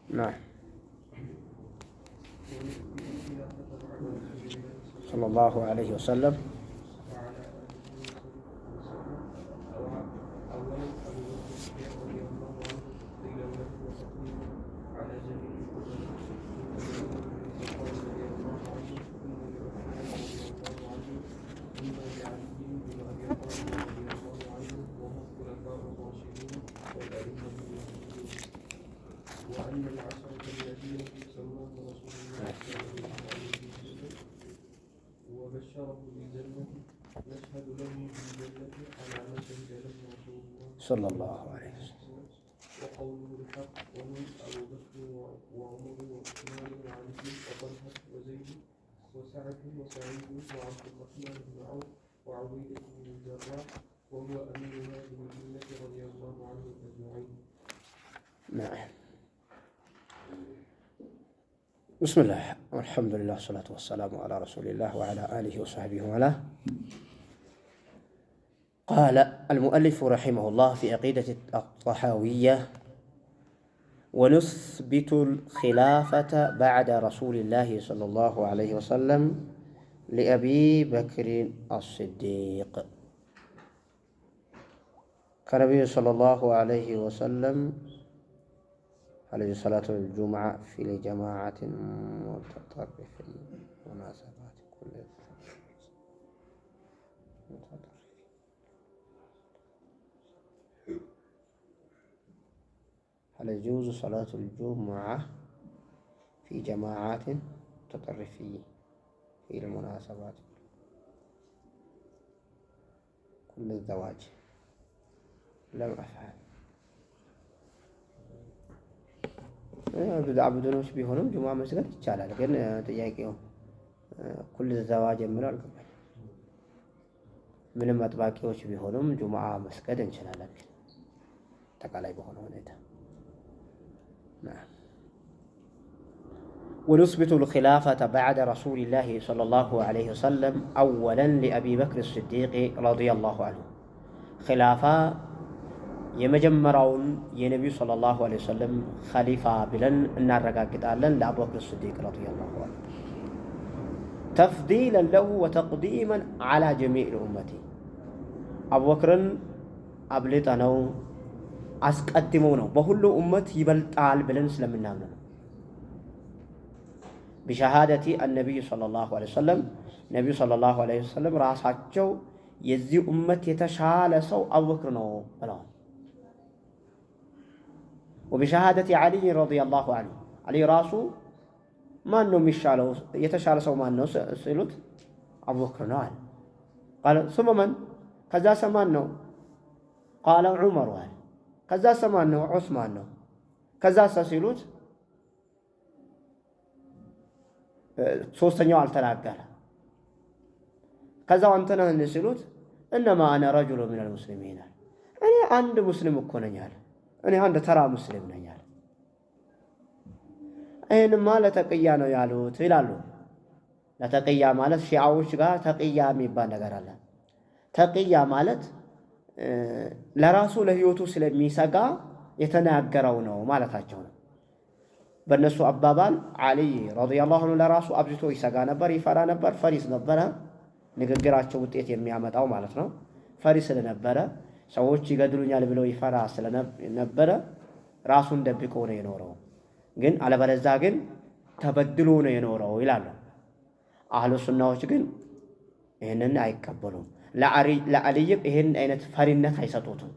نعم. صلى الله عليه وسلم. صلى الله عليه وسلم. وقوله الحق وهم أبو بكر وعمر وعثمان وعلي وطلحة وزيد وسعد وسعيد وعبد الرحمن بن عوف وعبيدة بن الجراح وهو أمير هذه الملة رضي الله عنهم أجمعين. نعم. بسم الله والحمد لله والصلاة والسلام على رسول الله وعلى آله وصحبه وله. قال المؤلف رحمه الله في عقيدة الطحاوية: ونثبت الخلافة بعد رسول الله صلى الله عليه وسلم لأبي بكر الصديق. كنبي صلى الله عليه وسلم عليه صلاة الجمعة في جماعة متطرف المناسبات كلها. هل يجوز صلاة الجمعة في جماعات متطرفية في المناسبات كل الزواج؟ لم أفعل. بدعبدونش بيهونم جمعة مسجد ይቻላል ግን ጥያቄው ኩል ዘዋጅ የሚለው አልገባኝ። ምንም አጥባቂዎች ቢሆኑም ጁምዓ መስገድ እንችላለን ተቃላይ በሆነ ሁኔታ። نعم. ونثبت الخلافة بعد رسول الله صلى الله عليه وسلم أولا لأبي بكر الصديق رضي الله عنه. خلافة የመጀመሪያውን የነብዩ ሰለላሁ ዐለይሂ ወሰለም ኸሊፋ ብለን እናረጋግጣለን ለአቡ በክር الصديق رضي الله عنه تفضيلا له وتقديما على جميع الأمة. አቡ በክርን አብልጠ ነው አስቀድመው ነው በሁሉ ኡመት ይበልጣል ብለን ስለምናምን ነው። بشهادة النبي صلى الله عليه وسلم ነብዩ ሰለላሁ ዐለይሂ ወሰለም ራሳቸው የዚህ ኡመት የተሻለ ሰው አቡ በክር ነው ብለዋል። وبشهادة علي رضي الله عنه علي راسو ما أنه مشالو يتشال سو ما أنه سيلوت أبو بكر نوال قال ثم من كذا سمانه قال عمر وال كذا سمانه عثمان كذا سيلوت ሶስተኛው አልተናገረ ከዛው አንተና እንስሉት انما انا رجل من المسلمين እኔ አንድ ሙስሊም እኮ ነኝ አለ እኔ አንድ ተራ ሙስሊም ነኝ አለ። ይሄንማ ለተቅያ ነው ያሉት ይላሉ። ለተቅያ ማለት ሺዓዎች ጋር ተቅያ የሚባል ነገር አለ። ተቅያ ማለት ለራሱ ለህይወቱ ስለሚሰጋ የተናገረው ነው ማለታቸው ነው። በእነሱ አባባል አሊ ረዲየላሁ ዐንሁ ለራሱ አብዝቶ ይሰጋ ነበር፣ ይፈራ ነበር፣ ፈሪስ ነበረ። ንግግራቸው ውጤት የሚያመጣው ማለት ነው። ፈሪስ ስለነበረ ሰዎች ይገድሉኛል ብለው ይፈራ ስለነበረ ራሱን ደብቆ ነው የኖረው። ግን አለበለዚያ ግን ተበድሎ ነው የኖረው ይላሉ። አህሉ ሱናዎች ግን ይሄንን አይቀበሉም። ለአልይ ይሄን አይነት ፈሪነት አይሰጡትም።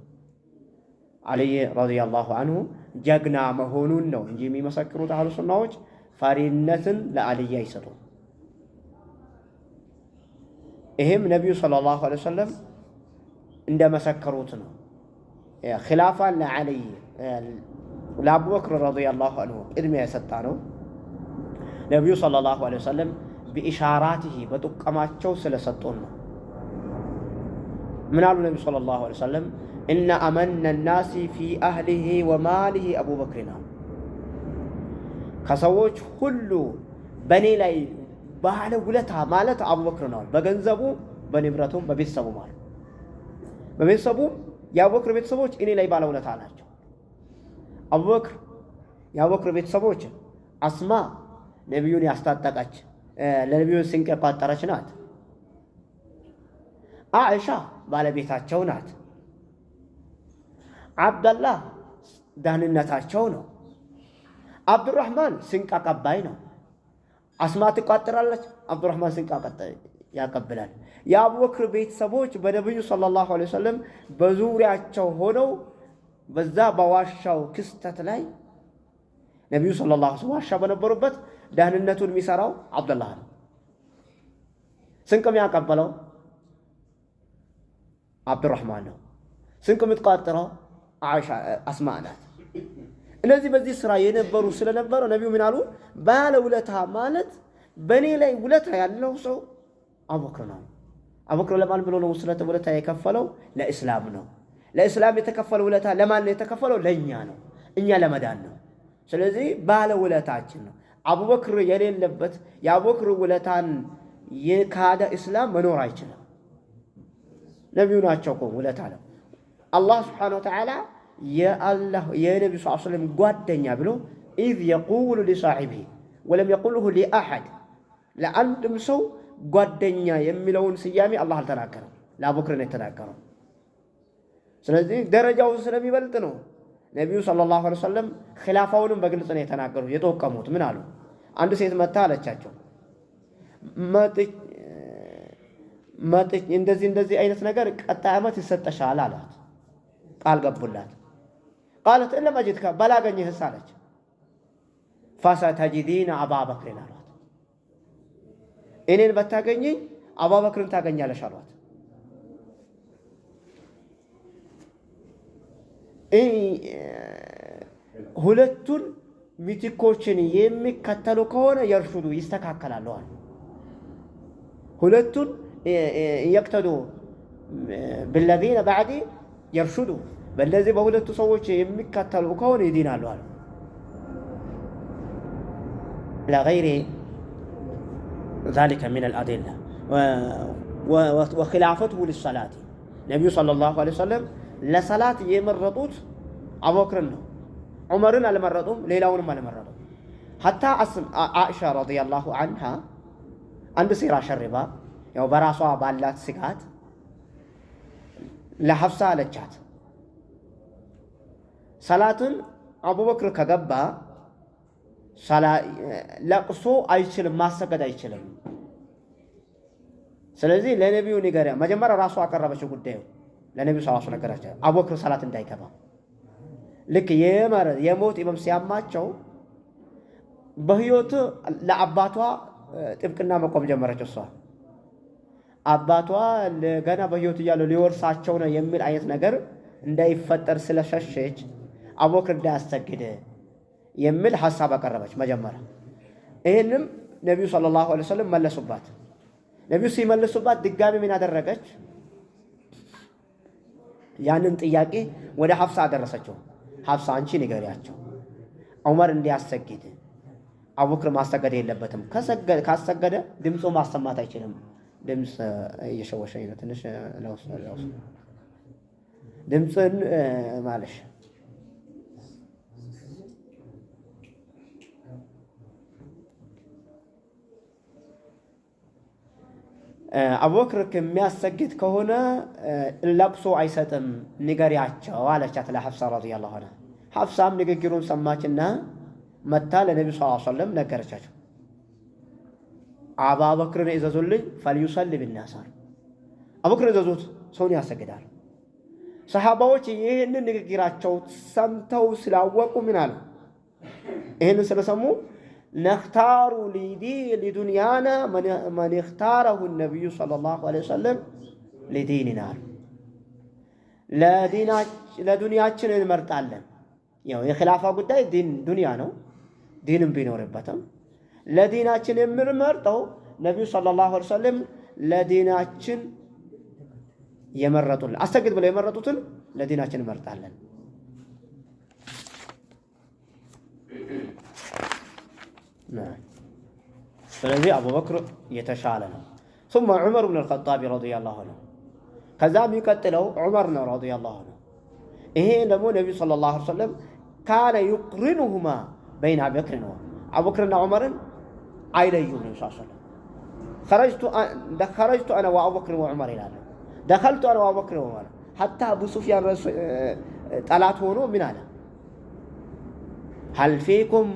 አልይ ረዲየላሁ ዐንሁ ጀግና መሆኑን ነው እንጂ የሚመሰክሩት አህሉ ሱናዎች ፈሪነትን ለአልይ አይሰጡም። ይሄም ነብዩ ሰለላሁ ዐለይሂ ወሰለም እንደመሰከሩት ነው። ኺላፋን ለአልይ ለአቡበክር ረዲየላሁ ዐንሁ ቅድሚያ የሰጣ ነው። ነብዩ ሰለላሁ ዐለይሂ ወሰለም بإشاراته በጥቆማቸው ስለሰጡን ነው። ምን አሉ ነብዩ ሰለላሁ ዐለይሂ ወሰለም? إن أمن الناس في أهله وماله أبو بكر ከሰዎች ሁሉ በኔ ላይ ባለ ውለታ ማለት አቡበክር ነው። በገንዘቡ በንብረቱም በቤተሰቡ ማለት በቤተሰቡ የአቡበክር ቤተሰቦች እኔ ላይ ባለ ውለታ ናቸው። አቡበክር የአቡበክር ቤተሰቦች አስማ ነቢዩን ያስታጠቀች ለነቢዩን ስንቅ የቋጠረች ናት። አኢሻ ባለቤታቸው ናት። አብደላህ ዳህንነታቸው ነው። አብዱራህማን ስንቅ አቀባይ ነው። አስማ ትቋጥራለች፣ አብዱራህማን ስንቅ ያቀብላል። የአቡበክር ቤተሰቦች በነቢዩ ሰለላሁ ዐለይሂ ወሰለም በዙሪያቸው ሆነው በዛ በዋሻው ክስተት ላይ ነቢዩ ሰለላሁ ዐለይሂ ወሰለም ዋሻ በነበሩበት ደህንነቱን የሚሰራው አብደላህ ነው። ስንቅ የሚያቀበለው አብዱራህማን ነው። ስንቅ የምትቋጥረው አስማ ናት። እነዚህ በዚህ ስራ የነበሩ ስለነበረ ነቢዩ ምን አሉ? ባለ ውለታ ማለት በእኔ ላይ ውለታ ያለው ሰው አቡበክር ነው። አቡበክር ለማን ብሎ ነው ስለተ ውለታ የከፈለው? ለእስላም ነው። ለእስላም የተከፈለው ውለታ ለማን ነው የተከፈለው? ለእኛ ነው። እኛ ለመዳን ነው። ስለዚህ ባለ ውለታችን ነው። አቡበክር የሌለበት የአቡበክር ውለታን የካደ እስላም መኖር አይችልም። ነቢዩ ናቸው እኮ ውለታ ነው። አላህ ስብሓነሁ ወተዓላ የነቢዩ ሰለላሁ ዐለይሂ ወሰለም ጓደኛ ብሎ ኢዝ የቁሉ ሊሳሒቢሂ ወለም የቁልሁ ሊአሐድ ለአንድም ሰው ጓደኛ የሚለውን ስያሜ አላህ አልተናገረም። ለአቡበክር ነው የተናገረው። ስለዚህ ደረጃው ስለሚበልጥ ነው። ነቢዩ ሰለላሁ ዐለይሂ ወሰለም ኺላፋውንም በግልጽ ነው የተናገሩት። የጠቀሙት ምን አሉ? አንድ ሴት መታ አለቻቸው፣ እንደዚህ አይነት ነገር ቀጣይ ዓመት ይሰጠሻል አሏት። ቃል ገቡላት። ቃለት እለም አጅድከ ባላገኘህስ አለች። ፈሰተጅዲነ አባበክርን አሏት። እኔን በታገኘኝ አቡበክርን ታገኛለሽ አሏት። ሁለቱን ሚቲኮችን የሚከተሉ ከሆነ የርሹዱ ይስተካከላሉ አሉ። ሁለቱን የቅተዱ ብለዚነ ባዕዲ የርሹዱ በእነዚህ በሁለቱ ሰዎች የሚከተሉ ከሆነ ይዲናሉ አሉ። ለገይሪ ዛሊከ ሚነል አዲላ ወኺላፈቱሁ ሊሰላቲ ነቢዩ ሰለላሁ ዐለይሂ ወሰለም ለሰላት የመረጡት አቡበክርን ነው። ዑመርን አልመረጡም፣ ሌላውንም አልመረጡም። ሐታ አኢሻ ረዲየላሁ ዐንሃ አንድ ሴራ ሸርባ ያው በራሷ ባላት ስጋት ለሐፍሳ አለቻት፣ ሰላትን አቡበክር ከገባ ለቅሶ አይችልም፣ ማሰገድ አይችልም። ስለዚህ ለነቢዩ ንገሪያ። መጀመሪያ ራሷ አቀረበችው ጉዳዩ ለነቢዩ ሰለላሁ ዐለይሂ ወሰለም ነገራቸው፣ አቡበክር ሰላት እንዳይገባ። ልክ የሞት ኢማም ሲያማቸው በህይወት ለአባቷ ጥብቅና መቆም ጀመረች። እሷ አባቷ ገና በህይወት እያለው ሊወርሳቸው ነው የሚል አይነት ነገር እንዳይፈጠር ስለሸሸች አቡበክር እንዳያሰግድ የሚል ሐሳብ አቀረበች መጀመሪያ። ይህንም ነቢዩ ሰለላሁ ዐለይሂ ወሰለም መለሱባት። ነቢዩ ሲመልሱባት ድጋሚ ምን አደረገች? ያንን ጥያቄ ወደ ሐፍሳ አደረሰችው። ሐፍሳ አንቺ ንገሪያቸው ዑመር እንዲያሰግድ፣ አቡበክር ማሰገድ የለበትም። ካሰገደ ድምፁ ማሰማት አይችልም። ድምፅ እየሸወሸኝ ነው ትንሽ ለውስ ድምፅን ማለሽ አቡበክር የሚያሰግድ ከሆነ ለቅሶ አይሰጥም ንገሪያቸው አለቻት ለሐፍሳ ረዲየላሁ ዐንሃ። ሐፍሳም ንግግሩን ሰማችና መታ ለነቢዩ ሰለላሁ ዐለይሂ ወሰለም ነገረቻቸው። አቡበክርን እዘዙልኝ ፈልዩሰሊ ቢናስ፣ አቡበክርን እዘዙት ሰውን ያሰግዳል። ሰሃባዎች ይህንን ንግግራቸው ሰምተው ስላወቁ ምን አሉ? ይህንን ስለሰሙ ነኽታሩ ሊዱንያና መን እኽታረሁ ነቢዩ ሰለላሁ ዐለይሂ ወሰለም ሊዲኒና አሉ። ለዱንያችን እንመርጣለን። ያው የኺላፋ ጉዳይ ዱንያ ነው፣ ዲንም ቢኖርበትም ለዲናችን የምንመርጠው ነቢዩ ሰለላሁ ዐለይሂ ወሰለም ለዲናችን የመረጡልን አሰግድ ብለው የመረጡትን ለዲናችን እንመርጣለን። ስለዚህ አቡበክር የተሻለ ነው። ثم ዑመር ብን አልኸጣብ ረዲየላሁ ዐንሁ፣ ከዛም የሚቀጥለው ዑመር ነው ረዲየላሁ ዐንሁ። ይሄ ደግሞ ነቢዩ ሰለላሁ ዐለይሂ ወሰለም ካነ ዩቅሪኑሁማ በይነ አቡበክር አቡበክርና ዑመርን አይለዩም። ነብዩ ሰለላሁ ዐለይሂ ወሰለም خرجت أنا وأبو بكر وعمر إلى دخلت أنا وأبو بكر وعمر حتى أبو سفيان طلعت هونو من هذا هل فيكم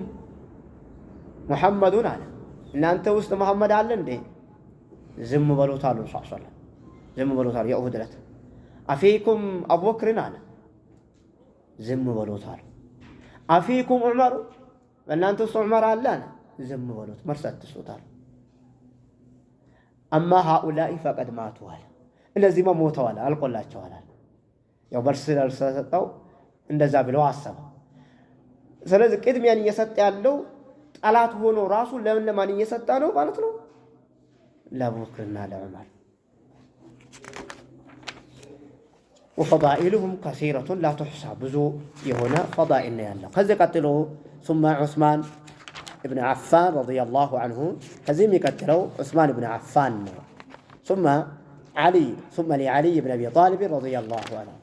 محمد على إن أنت وسط محمد على ده زم بلو تعالوا صلى الله عليه وسلم زم بلو تعالوا يا أهدلت أفيكم أبو بكر على زم بلو تعالوا أفيكم عمر إن أنت وسط عمر على زم بلو مرسات تسوتال أما هؤلاء فقد ماتوا على الذي ما موتوا على ألقوا الله تعالى يا برسل الرسالة إن زابلوا عصبا ስለዚህ ቅድሚያን እየሰጠ ያለው ጠላት ሆኖ ራሱ ለማን እየሰጠ ነው ማለት ነው? ለአቡበክርና ለዑመር። وفضائلهم كثيرة لا تحصى ብዙ የሆነ فضائل ነው ያለው። ከዚህ ቀጥሎ ثم عثمان ابن عفان رضي الله عنه ከዚህ የሚቀጥለው عثمان ابن عفان ነው። ثم علي ثم لعلي بن أبي طالب رضي الله عنه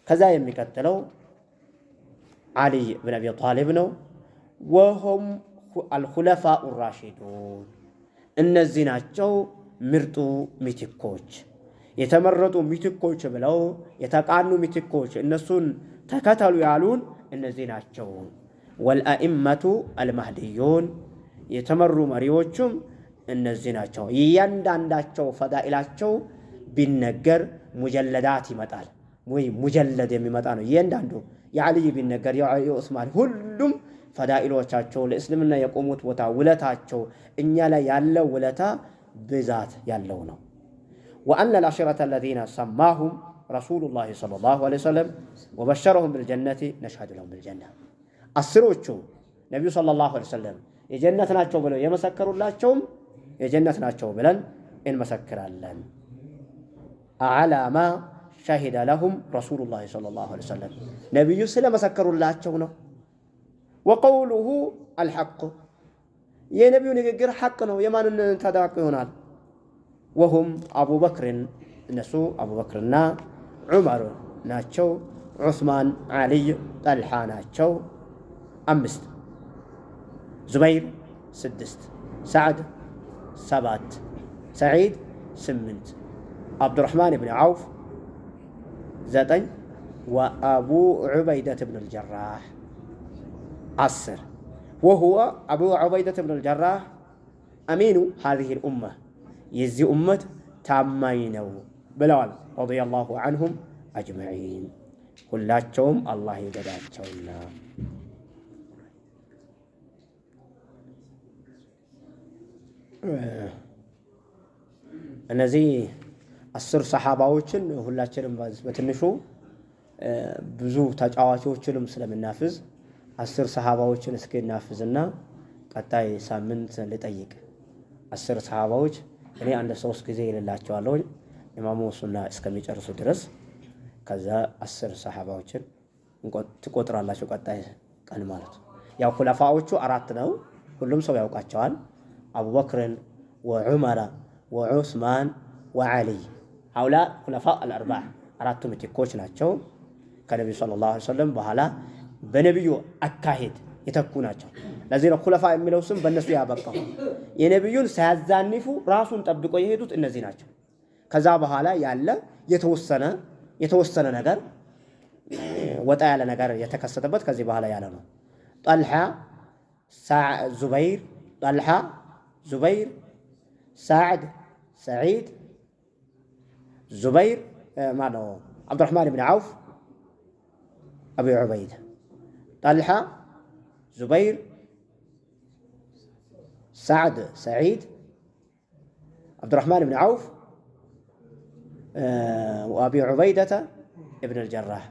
ከዛ የሚቀጥለው علي بن أبي طالب نو وهم الخلفاء الراشدون እነዚህ ናቸው ምርጡ ሚቲኮች የተመረጡ ሚቲኮች ብለው የተቃኑ ሚቲኮች እነሱን ተከተሉ ያሉን እነዚህ ናቸው። والأئمة المهديون የተመሩ መሪዎችም እነዚህ ናቸው። እያንዳንዳቸው ፈዳኢላቸው ቢነገር ሙጀለዳት ይመጣል ወይ ሙጀለድ የሚመጣ ነው። እያንዳንዱ የዓሊ ቢነገር የዑስማን ሁሉም ፈዳኢሎቻቸው ለእስልምና የቆሙት ቦታ ውለታቸው እኛ ላይ ያለው ውለታ ብዛት ያለው ነው። وأن العشرة الذين سماهم رسول الله صلى الله عليه وسلم وبشرهم بالجنة نشهد لهم بالجنة አስሮቹ ነብዩ ሰለላሁ ዐለይሂ ወሰለም የጀነት ናቸው ብለው የመሰከሩላቸውም የጀነት ናቸው ብለን እንመሰክራለን። አላማ ሸሂደ ለሁም ረሱሉላህ ሰለላሁ ዐለይሂ ወሰለም ነብዩ ስለመሰከሩላቸው ነው። ወቀውሉሁ አልሐቅ የነብዩ ንግግር ሐቅ ነው። የማንን ተዳቅ ይሆናል? ወሁም አቡበክርን እነሱ አቡበክርና ዑመር ናቸው። ዑስማን፣ ዓሊይ፣ ጠልሓ ናቸው። 5 ዙበይር 6 ሰዕድ 7 ሰዒድ 8 ዓብዱራሕማን ብን ዓውፍ 9 ወአቡ ዑበይደት ብን አልጀራህ 10 ወሁወ አቡ ዑበይደት ብን አልጀራህ አሚኑ ሃዚሂ ልኡማ የዚህ ኡመት ታማኝ ነው ብለዋል። ረዲየላሁ ዐንሁም አጅመዒን ሁላቸውም አላህ ይውደዳቸውና። እነዚህ 10 ሰሓባዎችን ሁላችንም በትንሹ ብዙ ተጫዋቾችንም ስለምናፍዝ 10 ሰሓባዎችን እስኪ እናፍዝና ቀጣይ ሳምንት ልጠይቅ። 10 ሰሓባዎች እኔ አንድ 3 ጊዜ ይልላቸዋለሁ ኢማሙ ሱና እስከሚጨርሱ ድረስ። ከዛ 10 ሰሓባዎችን ትቆጥራላችሁ ቀጣይ ቀን ማለት ነው። ያው ኩለፋዎቹ 4 ነው፣ ሁሉም ሰው ያውቃቸዋል። አቡበክርን ወዑመር ወዑስማን ወዓሊይ ሀውላ ኩለፋ አልአርባዕ አራቱ ምትኮች ናቸው። ከነቢዩ ሰለላሁ ዐለይሂ ወሰለም በኋላ በነቢዩ አካሄድ የተኩ ናቸው። ለዚህ ነው ኩለፋ የሚለው ስም በእነሱ ያበቃው። የነቢዩን ሳያዛንፉ ራሱን ጠብቆ የሄዱት እነዚህ ናቸው። ከዛ በኋላ ያለ የተወሰነ ነገር ወጣ ያለ ነገር የተከሰተበት ከዚህ በኋላ ያለ ነው። ጠልሓ ዙበይር ሳዕድ ሰዒድ ዙበይር ማነው ዓብዱራሕማን ብን ዓውፍ አቡ ዑበይዳ ጠልሓ ዙበይር ሳዕድ ሰዒድ ዓብዱራሕማን ብን ዓውፍ ወአቢ ዑበይደተ እብን አልጀራህ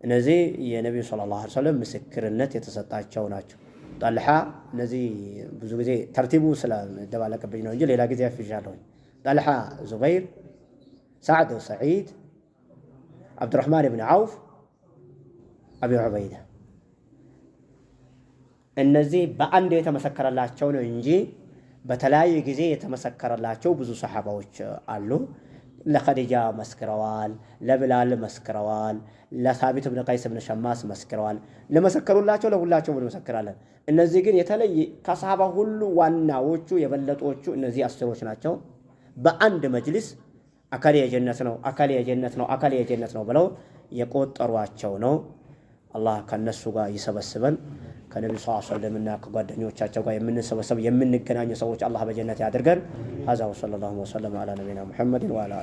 እነዚህ የነቢዩ ሰለላሁ ዐለይሂ ወሰለም ምስክርነት የተሰጣቸው ናቸው። ጠልሓ እነዚህ ብዙ ጊዜ ተርቲቡ ስለደባለቀብኝ ነው እንጂ ሌላ ጊዜ ያፍዣለሁ። ጠልሓ ዙበይር ሳዕድ ሰዒድ ዓብዱራሕማን ብን ዓውፍ አቢ ዑበይዳ እነዚህ በአንድ የተመሰከረላቸው ነው እንጂ በተለያየ ጊዜ የተመሰከረላቸው ብዙ ሰሓባዎች አሉ። ለኸዲጃ መስክረዋል፣ ለብላል መስክረዋል፣ ለሳቢት ብን ቀይስ ብን ሸማስ መስክረዋል። ለመሰከሩላቸው ለሁላቸውም እንመሰክራለን። እነዚህ ግን የተለየ ከሰሃባ ሁሉ ዋናዎቹ የበለጦቹ እነዚህ አስሮች ናቸው። በአንድ መጅሊስ አካል የጀነት ነው፣ አካል የጀነት ነው፣ አካል የጀነት ነው ብለው የቆጠሯቸው ነው። አላህ ከነሱ ጋር ይሰበስበን። ከነብዩ ሰለላሁ ዐለይሂ ወሰለም እና ከጓደኞቻቸው ጋር የምንሰበሰብ የምንገናኙ ሰዎች አላህ በጀነት ያድርገን። ሀዛ ወሰለላሁ ወሰለም ዐላ ነቢይና ሙሐመድ ወዐላ